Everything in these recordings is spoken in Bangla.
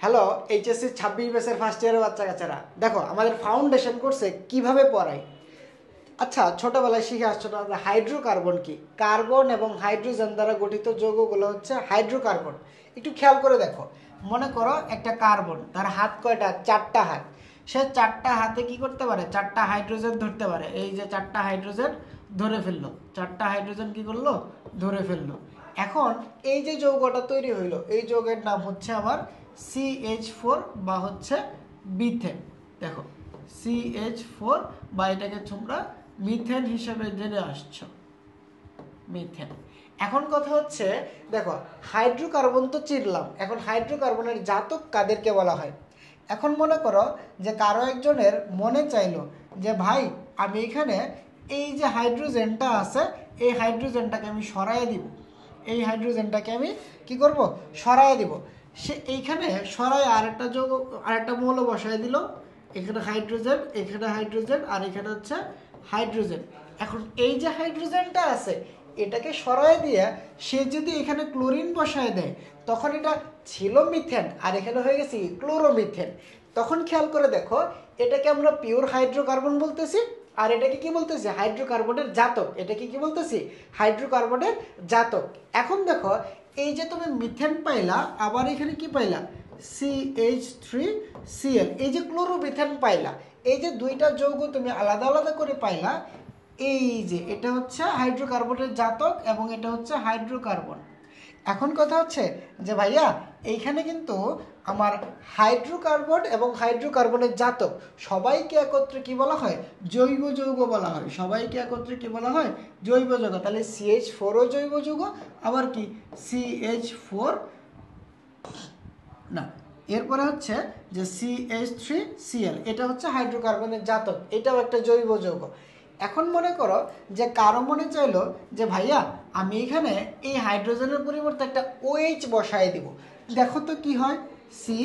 হ্যালো এইচএসসি 26 ব্যাচের ফার্স্ট ইয়ারের বাচ্চা কাচ্চারা, দেখো আমাদের ফাউন্ডেশন কোর্সে কিভাবে পড়াই। আচ্ছা, ছোটবেলায় শিখে আসছো না হাইড্রোকার্বন কি? কার্বন এবং হাইড্রোজেন দ্বারা গঠিত যৌগগুলো হচ্ছে হাইড্রোকার্বন। একটু খেয়াল করে দেখো, মনে করো একটা কার্বন, তার হাত কয়টা? 4টা হাত। সে 4টা হাতে কি করতে পারে? 4টা হাইড্রোজেন ধরতে পারে। এই যে 4টা হাইড্রোজেন ধরে ফেললো, 4টা হাইড্রোজেন কি করলো? ধরে ফেললো। এখন এই যে যৌগটা তৈরি হইলো, এই যৌগের নাম হচ্ছে আমার CH4 বা হচ্ছে মিথেন। দেখো CH4 বা এটাকে তোমরা মিথেন হিসেবে জেনে আসছো, মিথেন। এখন কথা হচ্ছে, দেখো হাইড্রোকার্বন তো চিনলাম, এখন হাইড্রোকার্বনের জাতক কাদেরকে বলা হয়? এখন মনে করো যে কারো একজনের মনে চাইলো যে ভাই আমি এখানে এই যে হাইড্রোজেনটা আছে, এই হাইড্রোজেনটাকে আমি সরাইয়ে দিব, এই হাইড্রোজেনটাকে আমি কি করব? সরাইয়ে দিব। সে এইখানে সরাই আরেকটা যৌগ, আরেকটা মৌল বসায় দিল। এখানে হাইড্রোজেন, এখানে হাইড্রোজেন, আর এখানে হচ্ছে হাইড্রোজেন। এখন এই যে হাইড্রোজেনটা আছে, এটাকে সরায় দিয়ে সে যদি এখানে ক্লোরিন বসায় দেয়, তখন এটা ছিল মিথেন আর এখানে হয়ে গেছে ক্লোরোমিথেন। তখন খেয়াল করে দেখো, এটাকে আমরা পিওর হাইড্রোকার্বন বলতেছি, আর এটাকে কি বলতেছি? হাইড্রোকার্বনের জাতক। এটাকে কি বলতেছি? হাইড্রোকার্বনের জাতক। এখন দেখো, এই যে তুমি মিথেন পাইলা, আবার এখানে কি পাইলা? CH3Cl, এই যে ক্লোরোমিথেন পাইলা। এই যে দুইটা যৌগ তুমি আলাদা আলাদা করে পাইলা, এই যে এটা হচ্ছে হাইড্রোকার্বনের জাতক এবং এটা হচ্ছে হাইড্রোকার্বন। এখন কথা হচ্ছে যে ভাইয়া এইখানে কিন্তু আমার হাইড্রোকার্বন এবং হাইড্রোকার্বনের জাতক সবাইকে একত্রে কি বলা হয়? জৈব যৌগ বলা হয়। সবাইকে একত্রে কি বলা হয়? জৈব যৌগ। তাহলে CH4ও জৈব যৌগ, আবার কি CH4 না, এরপরে হচ্ছে যে CH3Cl, এটা হচ্ছে হাইড্রোকার্বনের জাতক, এটাও একটা জৈব যৌগ। এখন মনে করো যে কারো মনে চাইলো যে ভাইয়া আমি এখানে এই হাইড্রোজেনের পরিবর্তে একটা OH বসায় দিব। দেখো তো কি হয়? সি,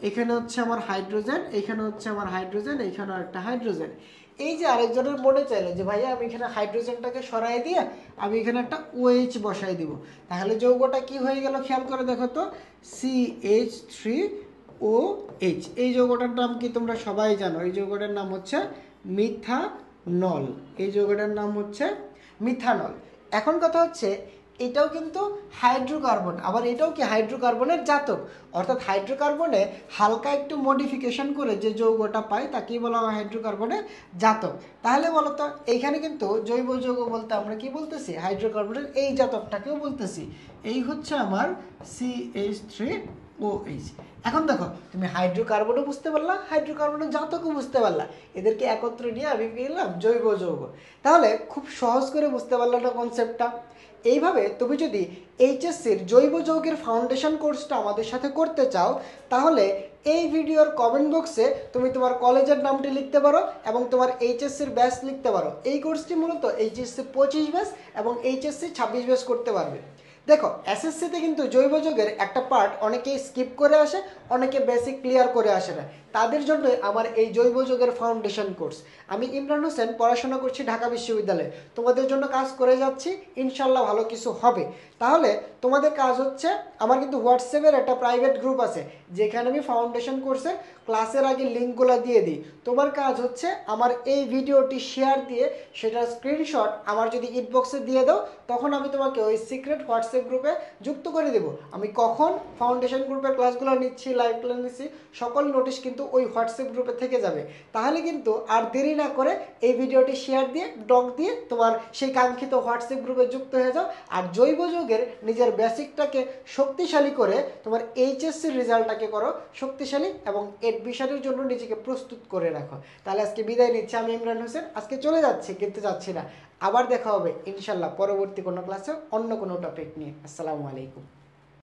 এখানে হচ্ছে আমার হাইড্রোজেন, এখানে হচ্ছে আমার হাইড্রোজেন, এখানে একটা হাইড্রোজেন। এই যে আরেকজনের মনে চাইলো যে ভাইয়া আমি এখানে হাইড্রোজেনটাকে সরাই দিয়ে আমি এখানে একটা OH বসাই দিব, তাহলে যৌগটা কি হয়ে গেল? খেয়াল করে দেখো তো, CH3OH। এই যৌগটার নাম কি তোমরা সবাই জানো? এই যৌগটার নাম হচ্ছে মিথানল। এই যৌগটার নাম হচ্ছে মিথানল। এখন কথা হচ্ছে, এটাও কিন্তু হাইড্রোকার্বন, আবার এটাও কি হাইড্রোকার্বনের জাতক। অর্থাৎ হাইড্রোকার্বনে হালকা একটু মডিফিকেশন করে যে যৌগটা পাই তাকেই বলা হয় হাইড্রোকার্বনের জাতক। তাহলে বলো তো, এইখানে কিন্তু জৈব যৌগ বলতে আমরা কি বলতেছি? হাইড্রোকার্বনের এই জাতকটাকেও বলতেছি। এই হচ্ছে আমার CH3OH। এখন দেখো, তুমি হাইড্রোকার্বনও বুঝতে পারলা, হাইড্রোকার্বনের জাতকও বুঝতে পারলা, এদেরকে একত্রে নিয়ে আমি পেলাম জৈব যৌগ। তাহলে খুব সহজ করে বুঝতে পারলাম না কনসেপ্টটা? এইভাবে তুমি যদি এইচএসসির জৈব যৌগের ফাউন্ডেশন কোর্সটা আমাদের সাথে করতে চাও, তাহলে এই ভিডিওর কমেন্ট বক্সে তুমি তোমার কলেজের নামটি লিখতে পারো এবং তোমার এইচএসসির ব্যাচ লিখতে পারো। এই কোর্সটি মূলত এইচএসসি 25 ব্যাচ এবং এইচএসসি 26 ব্যাচ করতে পারবে। দেখো এসএসসিতে কিন্তু জৈব যৌগের একটা পার্ট অনেকেই স্কিপ করে আসে, অনেকে বেসিক ক্লিয়ার করে আসে না। তাদের জন্য আমার এই জৈব যৌগের ফাউন্ডেশন কোর্স। আমি ইমরান হোসেন, পড়াশোনা করছি ঢাকা বিশ্ববিদ্যালয়ে। তোমাদের জন্য কাজ করে যাচ্ছি, ইনশাল্লাহ ভালো কিছু হবে। তাহলে তোমাদের কাজ হচ্ছে, আমার কিন্তু হোয়াটসঅ্যাপের একটা প্রাইভেট গ্রুপ আছে যেখানে আমি ফাউন্ডেশন কোর্সের ক্লাসের আগে লিঙ্কগুলো দিয়ে দিই। তোমার কাজ হচ্ছে আমার এই ভিডিওটি শেয়ার দিয়ে সেটার স্ক্রিনশট আমার যদি ইনবক্সে দিয়ে দাও, তখন আমি তোমাকে ওই সিক্রেট হোয়াটসঅ্যাপ গ্রুপে যুক্ত করে দেবো। আমি কখন ফাউন্ডেশন গ্রুপের ক্লাসগুলো নিচ্ছি, লাইভ ক্লাস নিচ্ছি, সকল নোটিশ কিন্তু ওই হোয়াটসঅ্যাপ গ্রুপে থেকে যাবে। তাহলে কিন্তু আর দেরি না করে এই ভিডিওটি শেয়ার দিয়ে ডক দিয়ে তোমার সেই কাঙ্ক্ষিত হোয়াটসঅ্যাপ গ্রুপে যুক্ত হয়ে যাও। আর জৈব যৌগের নিজের বেসিকটাকে শক্তিশালী করে তোমার এইচএসসির রেজাল্টটাকে করো শক্তিশালী এবং এডমিশনের জন্য নিজেকে প্রস্তুত করে রাখো। তাহলে আজকে বিদায় নিচ্ছি, আমি ইমরান হোসেন। আজকে চলে যাচ্ছি কিন্তু যাচ্ছি না, আবার দেখা হবে ইনশাল্লাহ পরবর্তী কোনো ক্লাসে অন্য কোনো টপিক নিয়ে। আসসালামু আলাইকুম।